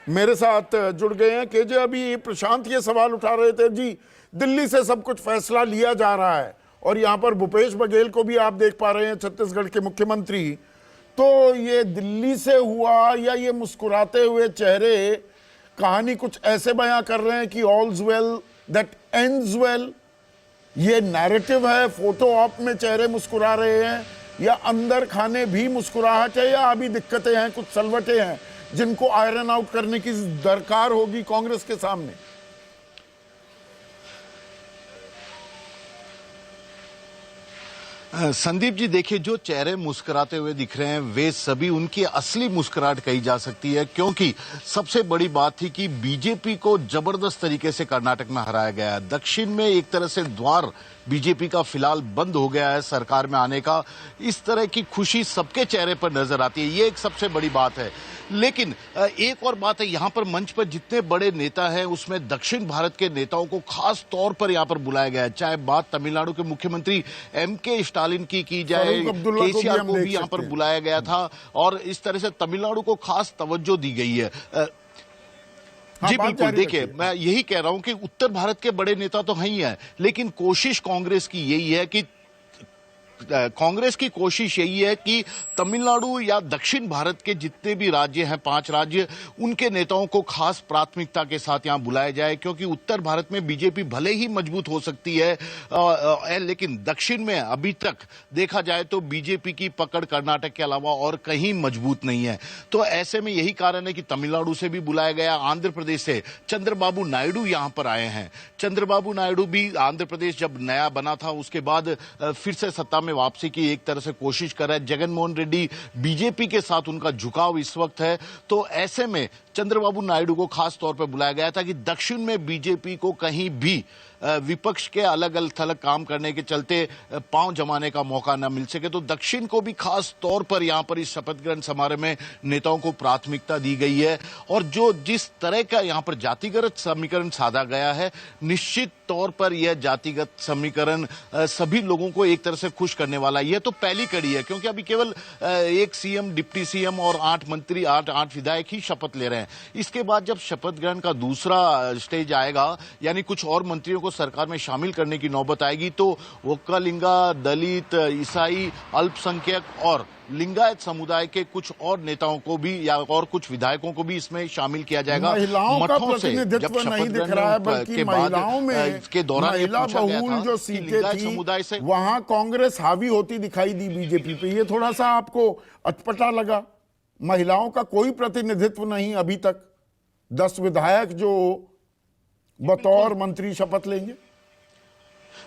मेरे साथ जुड़ गए हैं। केजे, अभी प्रशांत ये सवाल उठा रहे थे जी, दिल्ली से सब कुछ फैसला लिया जा रहा है और यहाँ पर भूपेश बघेल को भी आप देख पा रहे हैं, छत्तीसगढ़ के मुख्यमंत्री। तो ये दिल्ली से हुआ या ये मुस्कुराते हुए चेहरे कहानी कुछ ऐसे बयां कर रहे हैं कि ऑल्स वेल दैट एंड्स वेल? ये नैरेटिव है, फोटो ऑप में चेहरे मुस्कुरा रहे हैं, या अंदर खाने भी मुस्कुराहट है, या अभी दिक्कतें हैं, कुछ सलवटें हैं जिनको आयरन आउट करने की दरकार होगी कांग्रेस के सामने? संदीप जी, देखिए, जो चेहरे मुस्कुराते हुए दिख रहे हैं वे सभी उनकी असली मुस्कुराहट कही जा सकती है, क्योंकि सबसे बड़ी बात थी कि बीजेपी को जबरदस्त तरीके से कर्नाटक में हराया गया है। दक्षिण में एक तरह से द्वार बीजेपी का फिलहाल बंद हो गया है सरकार में आने का। इस तरह की खुशी सबके चेहरे पर नजर आती है, ये एक सबसे बड़ी बात है। लेकिन एक और बात है, यहां पर मंच पर जितने बड़े नेता हैं उसमें दक्षिण भारत के नेताओं को खास तौर पर यहां पर बुलाया गया है। चाहे बात तमिलनाडु के मुख्यमंत्री एमके स्टालिन की जाए, केसीआर को भी यहां पर बुलाया गया था और इस तरह से तमिलनाडु को खास तवज्जो दी गई है। जी बिल्कुल, देखिए, मैं यही कह रहा हूं कि उत्तर भारत के बड़े नेता तो हैं ही हैं, लेकिन कोशिश कांग्रेस की यही है कि कांग्रेस की कोशिश यही है कि तमिलनाडु या दक्षिण भारत के जितने भी राज्य हैं, 5 राज्य, उनके नेताओं को खास प्राथमिकता के साथ यहां बुलाया जाए, क्योंकि उत्तर भारत में बीजेपी भले ही मजबूत हो सकती है लेकिन दक्षिण में अभी तक देखा जाए तो बीजेपी की पकड़ कर्नाटक के अलावा और कहीं मजबूत नहीं है। तो ऐसे में यही कारण है कि तमिलनाडु से भी बुलाया गया, आंध्र प्रदेश से चंद्रबाबू नायडू यहां पर आए हैं। चंद्रबाबू नायडू भी आंध्र प्रदेश जब नया बना था उसके बाद फिर से सत्ता में वापसी की एक तरह से कोशिश कर रहा है। जगनमोहन रेड्डी बीजेपी के साथ उनका झुकाव इस वक्त है, तो ऐसे में चंद्रबाबू नायडू को खास तौर पर बुलाया गया था कि दक्षिण में बीजेपी को कहीं भी विपक्ष के अलग अलग थलग काम करने के चलते पांव जमाने का मौका न मिल सके। तो दक्षिण को भी खास तौर पर यहां पर इस शपथ ग्रहण समारोह में नेताओं को प्राथमिकता दी गई है। और जो जिस तरह का यहां पर जातिगत समीकरण साधा गया है, निश्चित तौर पर यह जातिगत समीकरण सभी लोगों को एक तरह से खुश करने वाला है। यह तो पहली कड़ी है, क्योंकि अभी केवल एक सीएम, डिप्टी सीएम और 8 मंत्री, 8 विधायक ही शपथ ले रहे हैं। इसके बाद जब शपथ ग्रहण का दूसरा स्टेज आएगा, यानी कुछ और मंत्रियों को सरकार में शामिल करने की नौबत आएगी, तो वोक्कालिंगा, दलित, ईसाई, अल्पसंख्यक और लिंगायत समुदाय के कुछ और नेताओं को भी या और कुछ विधायकों को भी इसमें शामिल किया जाएगा। महिलाओं का प्रतिनिधित्व नहीं दिख रहा है, बल्कि महिलाओं में के दौरान महिला बहुल जो सीटें थी समुदाय से वहां कांग्रेस हावी होती दिखाई दी बीजेपी पे। ये थोड़ा सा आपको अटपटा लगा? महिलाओं का कोई प्रतिनिधित्व नहीं अभी तक, 10 विधायक जो बतौर मंत्री शपथ लेंगे।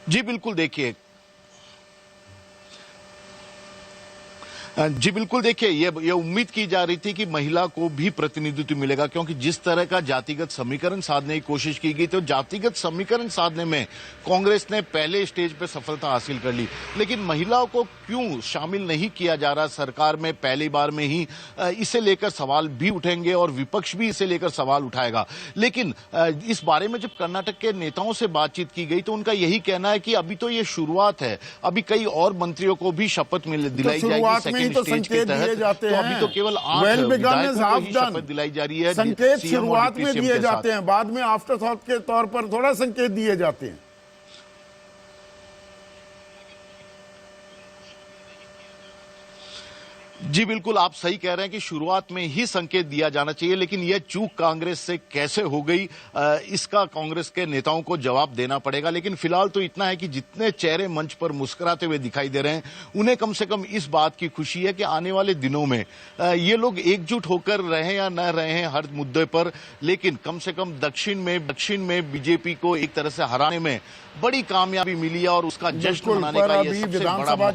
जी बिल्कुल, देखिए, ये उम्मीद की जा रही थी कि महिला को भी प्रतिनिधित्व मिलेगा, क्योंकि जिस तरह का जातिगत समीकरण साधने की कोशिश की गई, तो जातिगत समीकरण साधने में कांग्रेस ने पहले स्टेज पर सफलता हासिल कर ली। लेकिन महिलाओं को क्यों शामिल नहीं किया जा रहा सरकार में पहली बार में ही, इसे लेकर सवाल भी उठेंगे और विपक्ष भी इसे लेकर सवाल उठाएगा। लेकिन इस बारे में जब कर्नाटक के नेताओं से बातचीत की गई तो उनका यही कहना है कि अभी तो ये शुरुआत है, अभी कई और मंत्रियों को भी शपथ दिलाई जाएगी। तो संकेत दिए जाते हैं, अभी तो केवल 8 विधायकों को ही शपथ दिलाई जा रही है। संकेत शुरुआत में दिए जाते हैं, बाद में आफ्टर थॉट के तौर पर थोड़ा संकेत दिए जाते हैं। जी बिल्कुल, आप सही कह रहे हैं कि शुरुआत में ही संकेत दिया जाना चाहिए, लेकिन यह चूक कांग्रेस से कैसे हो गई, इसका कांग्रेस के नेताओं को जवाब देना पड़ेगा। लेकिन फिलहाल तो इतना है कि जितने चेहरे मंच पर मुस्कुराते हुए दिखाई दे रहे हैं, उन्हें कम से कम इस बात की खुशी है कि आने वाले दिनों में ये लोग एकजुट होकर रहें या न रहें हर मुद्दे पर, लेकिन कम से कम दक्षिण में बीजेपी को एक तरह से हराने में बड़ी कामयाबी मिली है और उसका जश्न मनाने का यह सबसे बड़ा